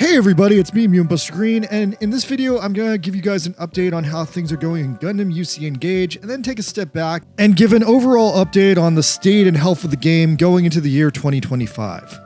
Hey everybody, it's me, Buster Green, and in this video, I'm going to give you guys an update on how things are going in Gundam UC Engage, and then take a step back and give an overall update on the state and health of the game going into the year 2025.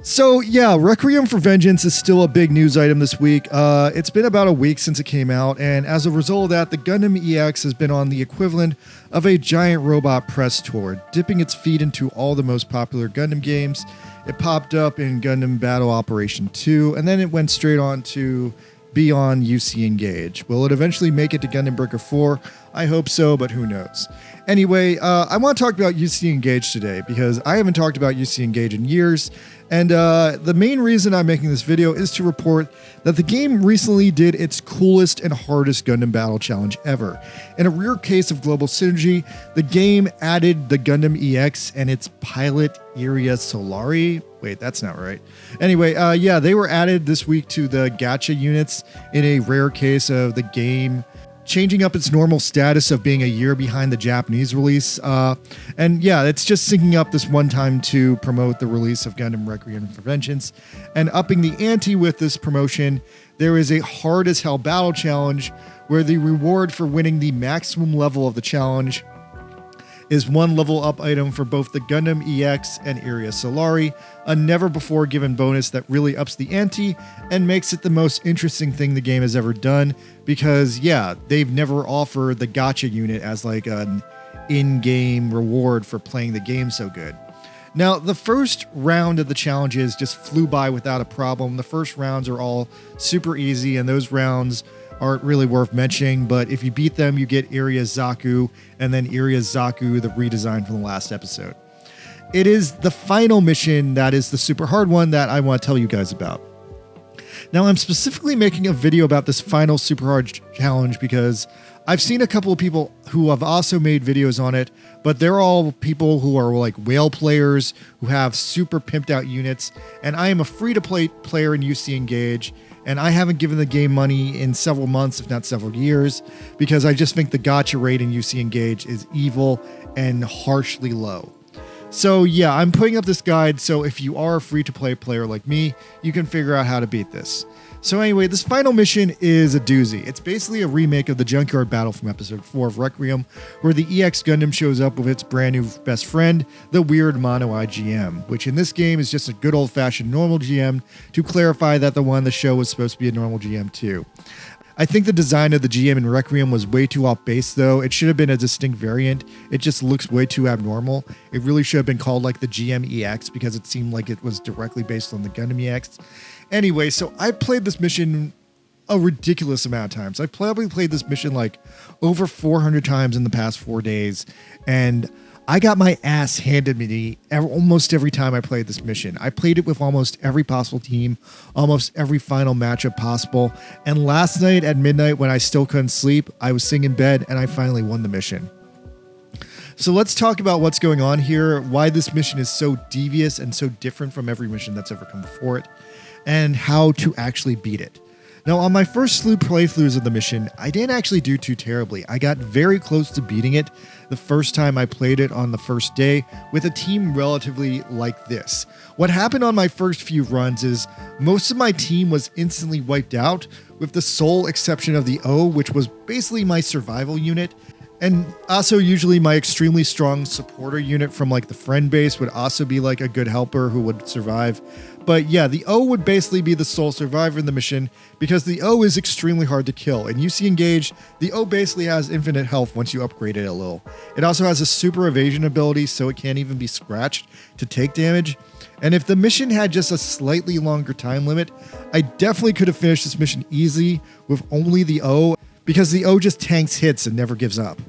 So yeah, Requiem for Vengeance is still a big news item this week. It's been about a week since it came out, and as a result of that, the Gundam EX has been on the equivalent of a giant robot press tour, dipping its feet into all the most popular Gundam games. It popped up in Gundam Battle Operation 2, and then it went straight on to be on UC Engage. Will it eventually make it to Gundam Breaker 4? I hope so, but who knows. Anyway, I want to talk about UC Engage today because I haven't talked about UC Engage in years, and the main reason I'm making this video is to report that the game recently did its coolest and hardest Gundam battle challenge ever. In a rare case of global synergy, the game added the Gundam EX and its pilot Iria Solari. Wait, that's not right. Anyway, yeah, they were added this week to the gacha units in a rare case of the game changing up its normal status of being a year behind the Japanese release. And yeah, it's just syncing up this one time to promote the release of Gundam Requiem for Vengeance. And upping the ante with this promotion, there is a hard as hell battle challenge where the reward for winning the maximum level of the challenge is one level up item for both the Gundam EX and Iria Solari, a never before given bonus that really ups the ante and makes it the most interesting thing the game has ever done, because yeah, they've never offered the gacha unit as like an in-game reward for playing the game so good. Now, the first round of the challenges just flew by without a problem. The first rounds are all super easy, and those rounds aren't really worth mentioning, but if you beat them, you get Iria Zaku, and then Iria Zaku, the redesign from the last episode. It is the final mission that is the super hard one that I want to tell you guys about. Now, I'm specifically making a video about this final super hard challenge because I've seen a couple of people who have also made videos on it, but they're all people who are like whale players who have super pimped out units, and I am a free-to-play player in UC Engage, and I haven't given the game money in several months, if not several years, because I just think the gacha rate in UC Engage is evil and harshly low. So yeah, I'm putting up this guide, so if you are a free-to-play player like me, you can figure out how to beat this. So anyway, this final mission is a doozy. It's basically a remake of the Junkyard Battle from episode 4 of Requiem, where the EX Gundam shows up with its brand new best friend, the weird Mono-Eye GM, which in this game is just a good old-fashioned normal GM, to clarify that the one in the show was supposed to be a normal GM too. I think the design of the GM in Requiem was way too off base though. It should have been a distinct variant. It just looks way too abnormal. It really should have been called like the GM EX because it seemed like it was directly based on the Gundam EX. Anyway, so I played this mission a ridiculous amount of times. I probably played this mission like over 400 times in the past 4 days, and I got my ass handed to me almost every time I played this mission. I played it with almost every possible team, almost every final matchup possible, and last night at midnight when I still couldn't sleep, I was sitting in bed and I finally won the mission. So let's talk about what's going on here, why this mission is so devious and so different from every mission that's ever come before it, and how to actually beat it. Now, on my first slew playthroughs of the mission, I didn't actually do too terribly. I got very close to beating it the first time I played it on the first day with a team relatively like this. What happened on my first few runs is most of my team was instantly wiped out, with the sole exception of the O, which was basically my survival unit. And also usually my extremely strong supporter unit from like the friend base would also be like a good helper who would survive. But yeah, the O would basically be the sole survivor in the mission because the O is extremely hard to kill. In UC Engage, the O basically has infinite health once you upgrade it a little. It also has a super evasion ability, so it can't even be scratched to take damage. And if the mission had just a slightly longer time limit, I definitely could have finished this mission easy with only the O, because the O just tanks hits and never gives up.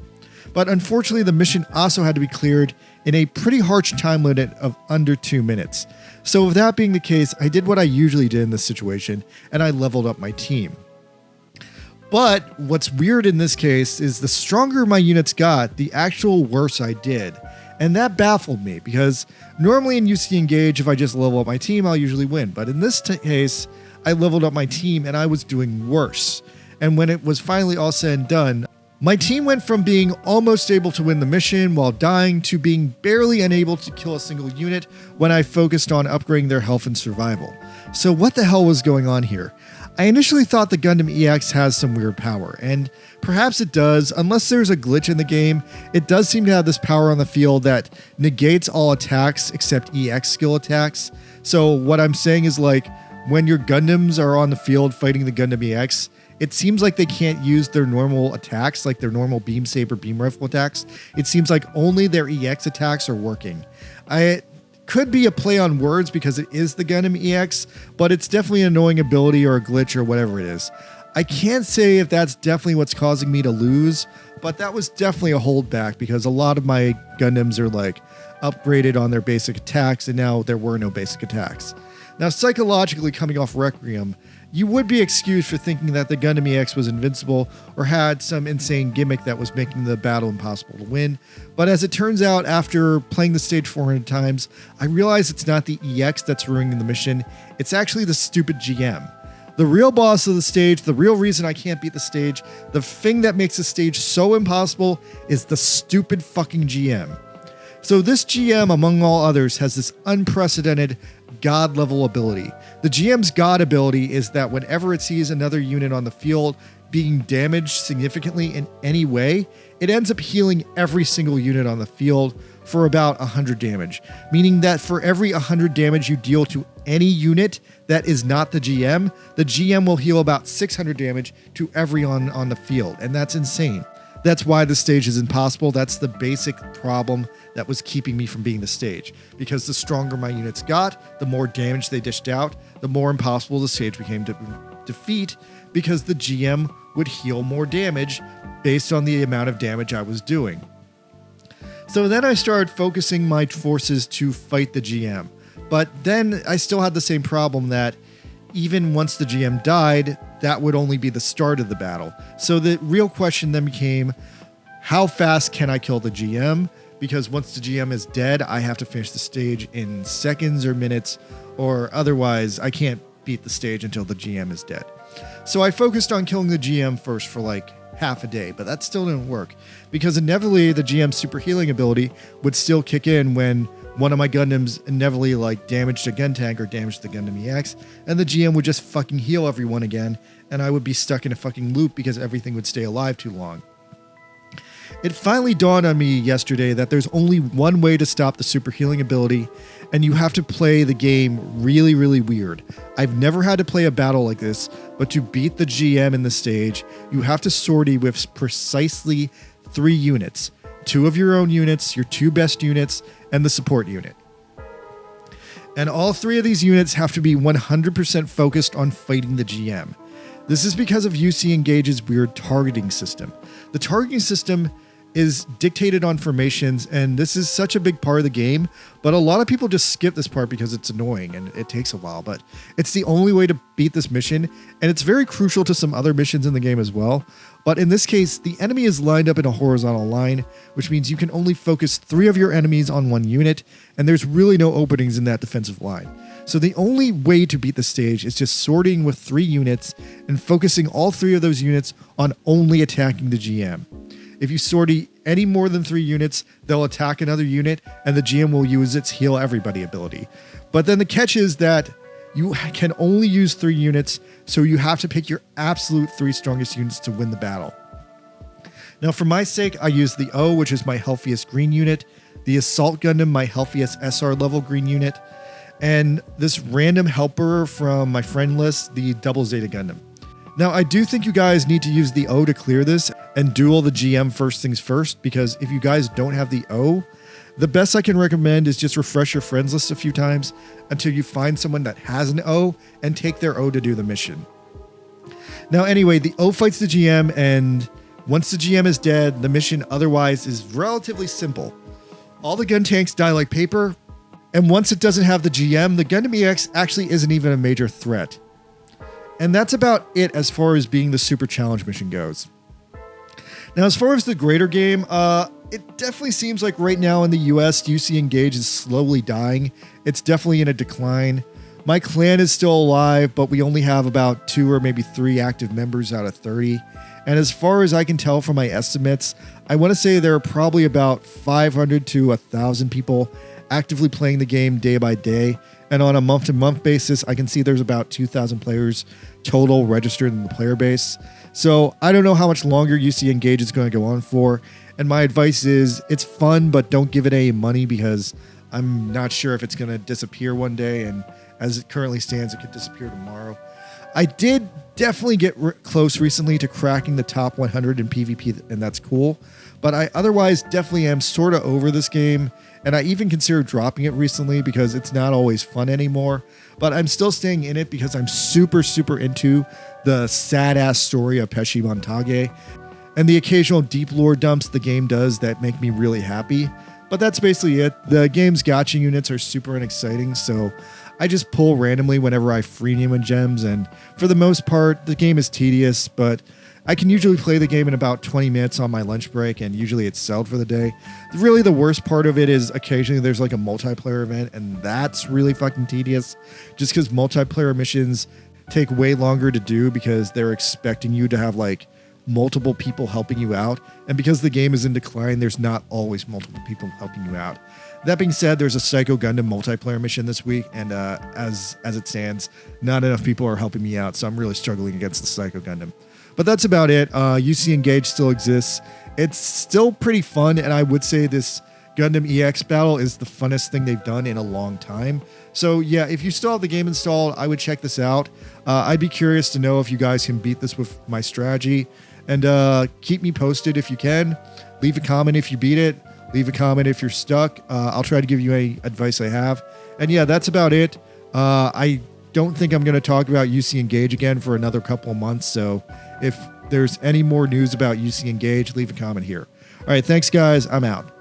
But unfortunately, the mission also had to be cleared in a pretty harsh time limit of under 2 minutes. So with that being the case, I did what I usually did in this situation, and I leveled up my team. But what's weird in this case is the stronger my units got, the actual worse I did. And that baffled me, because normally in UC Engage, if I just level up my team, I'll usually win. But in this case, I leveled up my team and I was doing worse. And when it was finally all said and done, My team went from being almost able to win the mission while dying to being barely unable to kill a single unit when I focused on upgrading their health and survival. So what the hell was going on here? I initially thought the Gundam EX has some weird power, and perhaps it does. Unless there's a glitch in the game, it does seem to have this power on the field that negates all attacks except EX skill attacks. So what I'm saying is, like, when your Gundams are on the field fighting the Gundam EX, it seems like they can't use their normal attacks, like their normal beam saber, beam rifle attacks. It seems like only their EX attacks are working. It could be a play on words because it is the Gundam EX, but it's definitely an annoying ability or a glitch or whatever it is. I can't say if that's definitely what's causing me to lose, but that was definitely a holdback because a lot of my Gundams are like upgraded on their basic attacks, and now there were no basic attacks. Now, psychologically, coming off Requiem, you would be excused for thinking that the Gundam EX was invincible or had some insane gimmick that was making the battle impossible to win. But as it turns out, after playing the stage 400 times, I realized it's not the EX that's ruining the mission, it's actually the stupid GM. The real boss of the stage, the real reason I can't beat the stage, the thing that makes the stage so impossible is the stupid fucking GM. So this GM, among all others, has this unprecedented God level ability. The GM's God ability is that whenever it sees another unit on the field being damaged significantly in any way, it ends up healing every single unit on the field for about 100 damage, meaning that for every 100 damage you deal to any unit that is not the GM will heal about 600 damage to everyone on the field, and that's insane. That's why the stage is impossible. That's the basic problem that was keeping me from beating the stage. Because the stronger my units got, the more damage they dished out, the more impossible the stage became to defeat, because the GM would heal more damage based on the amount of damage I was doing. So then I started focusing my forces to fight the GM. But then I still had the same problem that even once the GM died, that would only be the start of the battle. So the real question then became, how fast can I kill the GM? Because once the GM is dead, I have to finish the stage in seconds or minutes, or otherwise I can't beat the stage until the GM is dead. So I focused on killing the GM first for like half a day, but that still didn't work because inevitably the GM's super healing ability would still kick in when one of my Gundams inevitably like damaged a gun tank or damaged the Gundam EX, and the GM would just fucking heal everyone again, and I would be stuck in a fucking loop because everything would stay alive too long. It finally dawned on me yesterday that there's only one way to stop the super healing ability, and you have to play the game really, really weird. I've never had to play a battle like this, but to beat the GM in the stage, you have to sortie with precisely 3 units. 2 of your own units, your 2 best units, and the support unit. And all 3 of these units have to be 100% focused on fighting the GM. This is because of UC Engage's weird targeting system. The targeting system is dictated on formations, and this is such a big part of the game, but a lot of people just skip this part because it's annoying and it takes a while, but it's the only way to beat this mission, and it's very crucial to some other missions in the game as well. But in this case, the enemy is lined up in a horizontal line, which means you can only focus 3 of your enemies on 1 unit, and there's really no openings in that defensive line. So the only way to beat the stage is just sorting with 3 units and focusing all 3 of those units on only attacking the GM. If you sortie any more than 3 units, they'll attack another unit, and the GM will use its heal everybody ability. But then the catch is that you can only use 3 units, so you have to pick your absolute 3 strongest units to win the battle. Now, for my sake, I use the O, which is my healthiest green unit, the Assault Gundam, my healthiest SR level green unit, and this random helper from my friend list, the Double Zeta Gundam. Now, I do think you guys need to use the O to clear this and duel the GM first things first, because if you guys don't have the O, the best I can recommend is just refresh your friends list a few times until you find someone that has an O and take their O to do the mission. Now, anyway, the O fights the GM, and once the GM is dead, the mission otherwise is relatively simple. All the gun tanks die like paper, and once it doesn't have the GM, the Gundam EX actually isn't even a major threat. And that's about it as far as being the super challenge mission goes. Now, as far as the greater game, it definitely seems like right now in the US, UC Engage is slowly dying. It's definitely in a decline. My clan is still alive, but we only have about 2 or maybe 3 active members out of 30. And as far as I can tell from my estimates, I want to say there are probably about 500 to 1,000 people actively playing the game day by day. And on a month-to-month basis, I can see there's about 2,000 players total registered in the player base. So I don't know how much longer UC Engage is going to go on for. And my advice is it's fun, but don't give it any money because I'm not sure if it's going to disappear one day. And as it currently stands, it could disappear tomorrow. I did definitely get close recently to cracking the top 100 in PvP, and that's cool. But I otherwise definitely am sort of over this game, and I even considered dropping it recently because it's not always fun anymore. But I'm still staying in it because I'm super, super into the sad-ass story of Pesci Montage and the occasional deep lore dumps the game does that make me really happy. But that's basically it. The game's gacha units are super unexciting, so I just pull randomly whenever I free Newman gems, and for the most part, the game is tedious, but I can usually play the game in about 20 minutes on my lunch break, and usually it's settled for the day. Really, the worst part of it is occasionally there's like a multiplayer event, and that's really fucking tedious, just because multiplayer missions take way longer to do because they're expecting you to have like multiple people helping you out, and because the game is in decline, there's not always multiple people helping you out. That being said, there's a Psycho Gundam multiplayer mission this week, and as it stands, not enough people are helping me out, so I'm really struggling against the Psycho Gundam. But that's about it. UC Engage still exists. It's still pretty fun, and I would say this Gundam EX battle is the funnest thing they've done in a long time. So yeah, if you still have the game installed, I would check this out. I'd be curious to know if you guys can beat this with my strategy, and keep me posted if you can. Leave a comment if you beat it. Leave a comment if you're stuck. I'll try to give you any advice I have. And yeah, that's about it. I don't think I'm going to talk about UC Engage again for another couple of months. So if there's any more news about UC Engage, leave a comment here. All right, thanks, guys. I'm out.